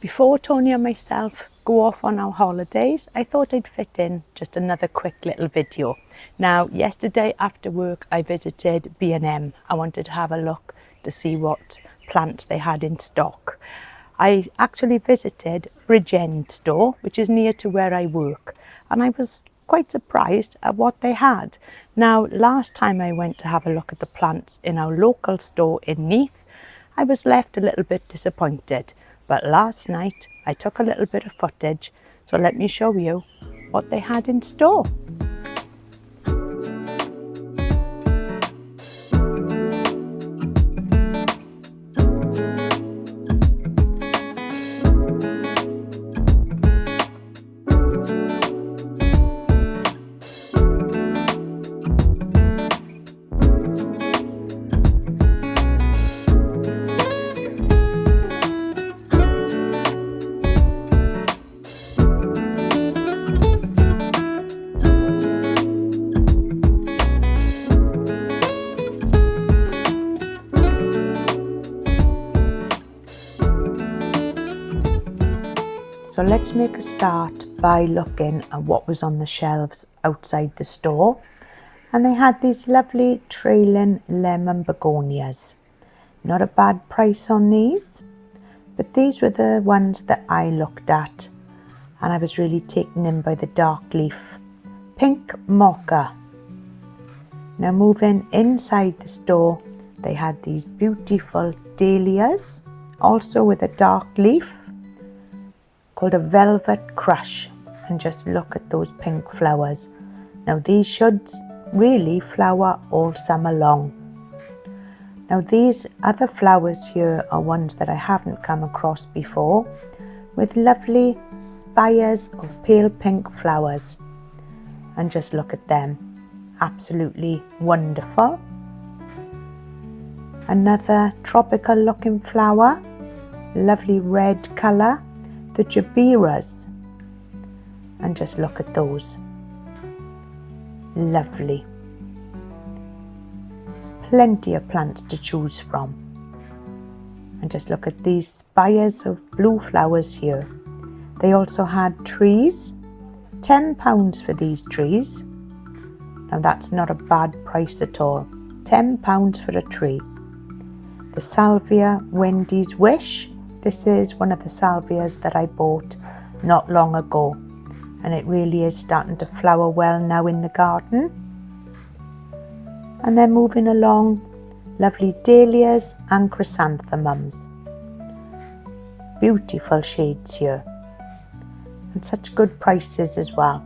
Before Tony and myself go off on our holidays, I thought I'd fit in just another quick little video. Now, yesterday after work, I visited B&M. I wanted to have a look to see what plants they had in stock. I actually visited Bridgend store, which is near to where I work, and I was quite surprised at what they had. Now, last time I went to have a look at the plants in our local store in Neath, I was left a little bit disappointed. But last night I took a little bit of footage, so let me show you what they had in store. So let's make a start by looking at what was on the shelves outside the store. And they had these lovely trailing lemon begonias. Not a bad price on these, but these were the ones that I looked at and I was really taken in by the dark leaf. Pink mocha. Now moving inside the store, they had these beautiful dahlias, also with a dark leaf, called a velvet crush, and just look at those pink flowers. Now these should really flower all summer long. Now these other flowers here are ones that I haven't come across before, with lovely spires of pale pink flowers, and just look at them, absolutely wonderful. Another tropical looking flower, lovely red colour, the jabiras, and just look at those, lovely. Plenty of plants to choose from, and just look at these spires of blue flowers here. They also had trees, £10 for these trees. Now that's not a bad price at all, £10 for a tree. The salvia Wendy's Wish. This is one of the salvias that I bought not long ago, and it really is starting to flower well now in the garden. And then moving along, lovely dahlias and chrysanthemums. Beautiful shades here, and such good prices as well.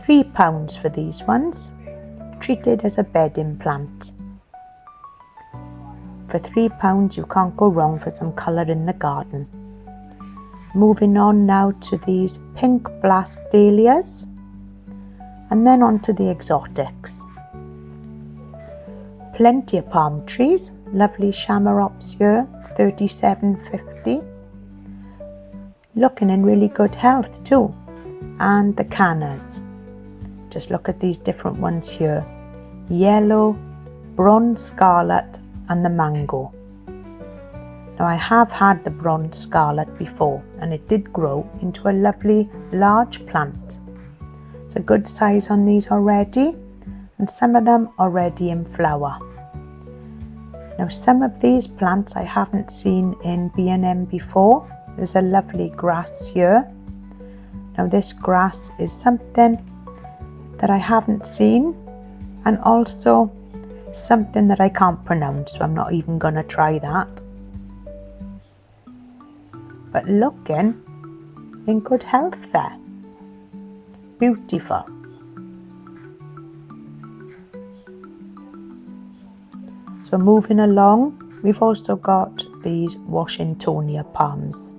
£3 for these ones, treated as a bedding plant. For £3 you can't go wrong for some colour in the garden. Moving on now to these pink blast dahlias, and then on to the exotics. Plenty of palm trees, lovely shamrops here, $37.50. Looking in really good health too. And the cannas. Just look at these different ones here. Yellow, bronze scarlet, and the mango. Now I have had the bronze scarlet before, and it did grow into a lovely large plant. It's a good size on these already, and some of them already in flower. Now some of these plants I haven't seen in B&M before. There's a lovely grass here. Now this grass is something that I haven't seen, and also something that I can't pronounce, so I'm not even going to try that. But looking in good health there. Beautiful. So moving along, we've also got these Washingtonia palms.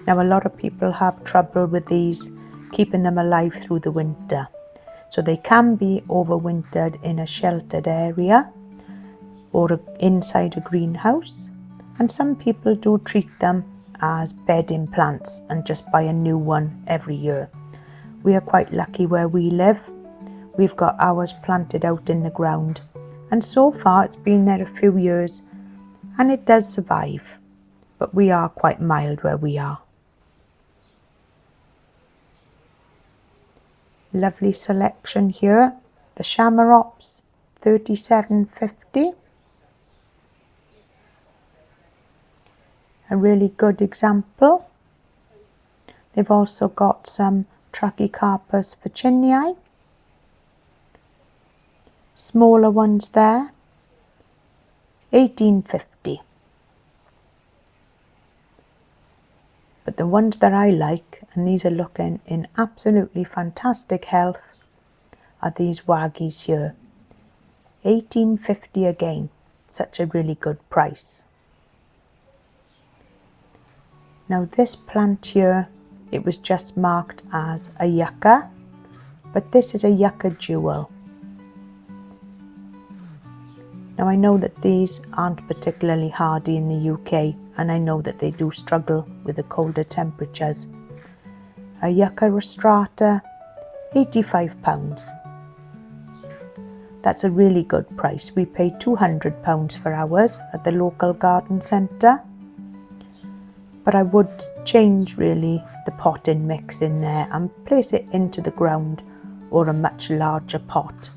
Now a lot of people have trouble with these, keeping them alive through the winter. So they can be overwintered in a sheltered area or inside a greenhouse, and some people do treat them as bedding plants and just buy a new one every year. We are quite lucky where we live. We've got ours planted out in the ground, and so far it's been there a few years and it does survive. but we are quite mild where we are. Lovely selection here. The Shamrops, $37.50. A really good example. They've also got some Trachycarpus virginii. Smaller ones there, $18.50. But the ones that I like, and these are looking in absolutely fantastic health, are these Waggies here. $18.50 again. Such a really good price. Now this plant here, it was just marked as a yucca, but this is a yucca jewel. Now I know that these aren't particularly hardy in the UK, and I know that they do struggle with the colder temperatures. A yucca rostrata, £85. That's a really good price. We paid £200 for ours at the local garden centre. But I would change really the potting mix in there and place it into the ground or a much larger pot.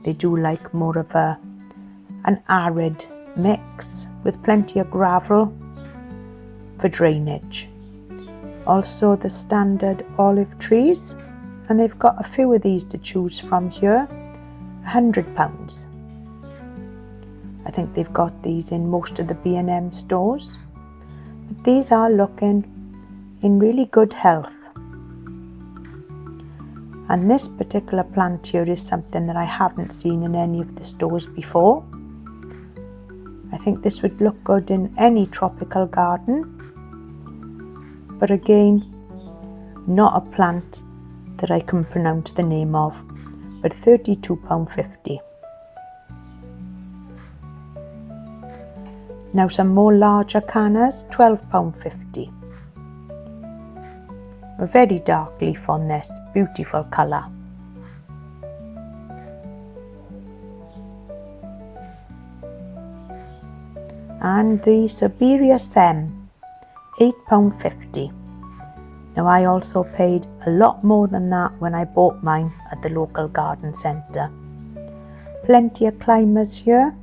They do like more of an arid mix with plenty of gravel for drainage. Also the standard olive trees, and they've got a few of these to choose from here, £100. I think they've got these in most of the B&M stores. But these are looking in really good health. And this particular plant here is something that I haven't seen in any of the stores before. I think this would look good in any tropical garden. But again, not a plant that I can pronounce the name of, but £32.50. Now some more larger cannas, £12.50. A very dark leaf on this, beautiful colour. And the Siberia Sem, £8.50. Now I also paid a lot more than that when I bought mine at the local garden centre. Plenty of climbers here,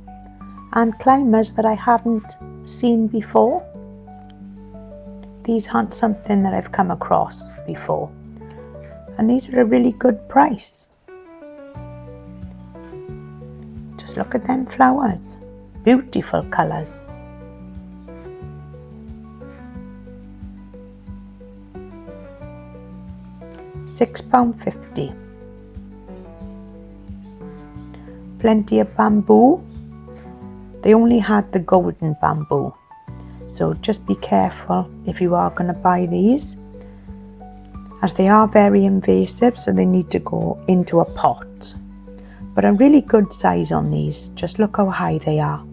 and climbers that I haven't seen before. These aren't something that I've come across before, and these were a really good price. Just look at them flowers, beautiful colours. £6.50. Plenty of bamboo. They only had the golden bamboo, so just be careful if you are going to buy these, as they are very invasive, so they need to go into a pot. But a really good size on these, just look how high they are.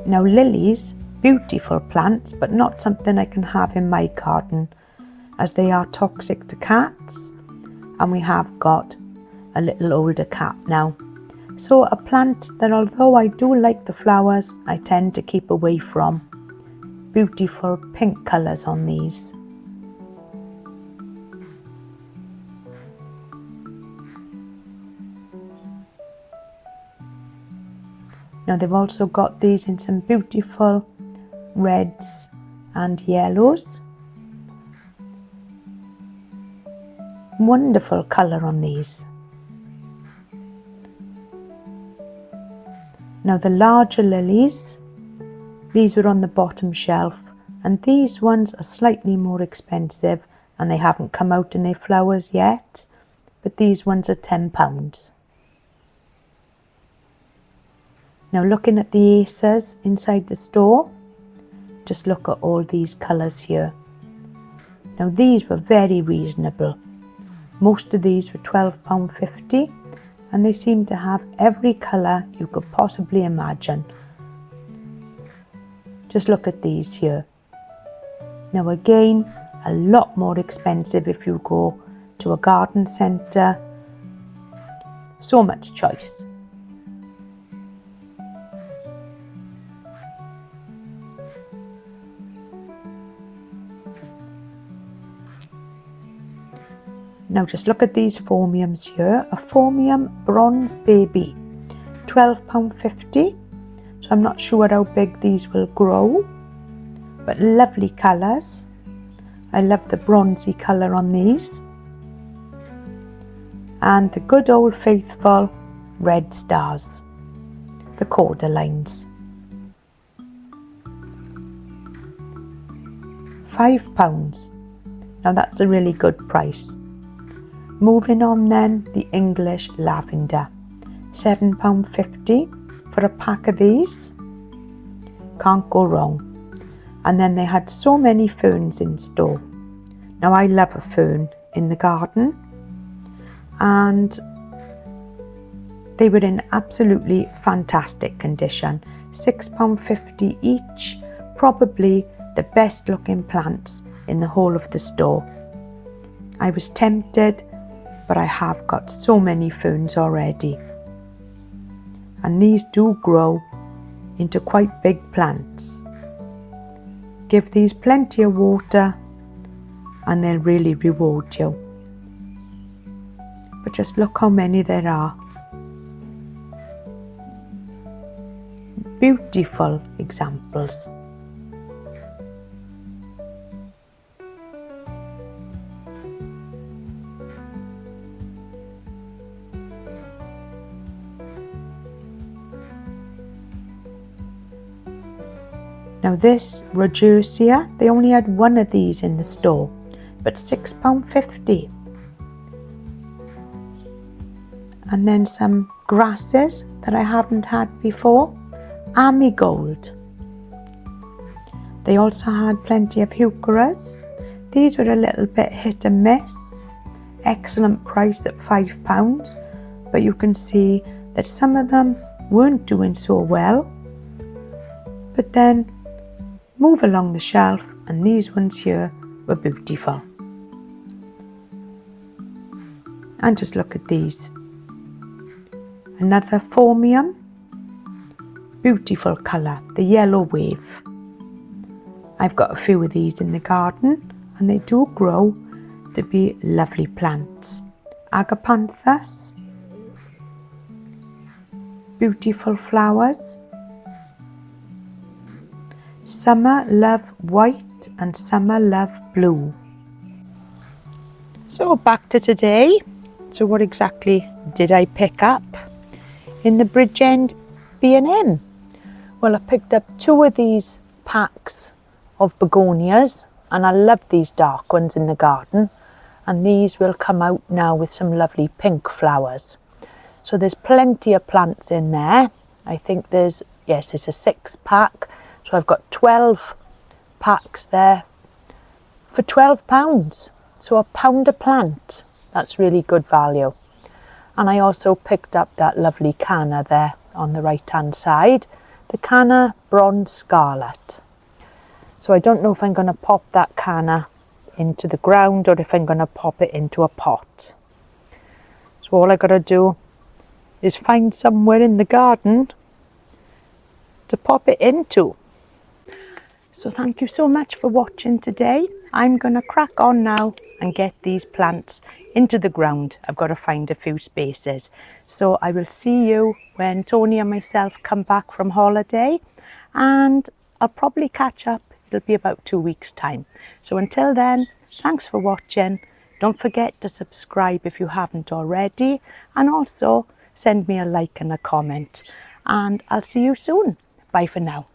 Now lilies, beautiful plants, but not something I can have in my garden, as they are toxic to cats, and we have got a little older cat now. So a plant that, although I do like the flowers, I tend to keep away from. Beautiful pink colours on these. Now they've also got these in some beautiful reds and yellows. Wonderful colour on these. Now the larger lilies, these were on the bottom shelf, and these ones are slightly more expensive and they haven't come out in their flowers yet, but these ones are £10. Now looking at the acers inside the store, just look at all these colours here. Now these were very reasonable. Most of these were £12.50. and they seem to have every colour you could possibly imagine. Just look at these here. Now again, a lot more expensive if you go to a garden centre. So much choice. Now just look at these phormiums here. A phormium bronze baby, £12.50. So I'm not sure how big these will grow, but lovely colours. I love the bronzy colour on these. And the good old faithful red stars, the cordyline. £5. Now that's a really good price. Moving on then, the English lavender, £7.50 for a pack of these. Can't go wrong. And then they had so many ferns in store. Now I love a fern in the garden, and they were in absolutely fantastic condition. £6.50 each, probably the best looking plants in the whole of the store. I was tempted, but I have got so many ferns already. And these do grow into quite big plants. Give these plenty of water and they'll really reward you. But just look how many there are. Beautiful examples. Now this Regencia, they only had one of these in the store, but £6.50. And then some grasses that I haven't had before, Army Gold. They also had plenty of heucheras. These were a little bit hit and miss. Excellent price at £5, but you can see that some of them weren't doing so well. But then move along the shelf and these ones here were beautiful. And just look at these. Another phormium, beautiful colour, the yellow wave. I've got a few of these in the garden and they do grow to be lovely plants. Agapanthus, beautiful flowers. Summer Love White and Summer Love Blue. So back to today. So what exactly did I pick up in the Bridgend B&M? Well, I picked up 2 of these packs of begonias, and I love these dark ones in the garden, and these will come out now with some lovely pink flowers. So there's plenty of plants in there. I think it's a 6-pack. So I've got 12 packs there for £12. So £1 a plant. That's really good value. And I also picked up that lovely canna there on the right hand side. The canna Bronze Scarlet. So I don't know if I'm going to pop that canna into the ground or if I'm going to pop it into a pot. So all I got to do is find somewhere in the garden to pop it into. So thank you so much for watching today. I'm going to crack on now and get these plants into the ground. I've got to find a few spaces. So I will see you when Tony and myself come back from holiday, and I'll probably catch up. It'll be about 2 weeks' time. So until then, thanks for watching. Don't forget to subscribe if you haven't already, and also send me a like and a comment. And I'll see you soon. Bye for now.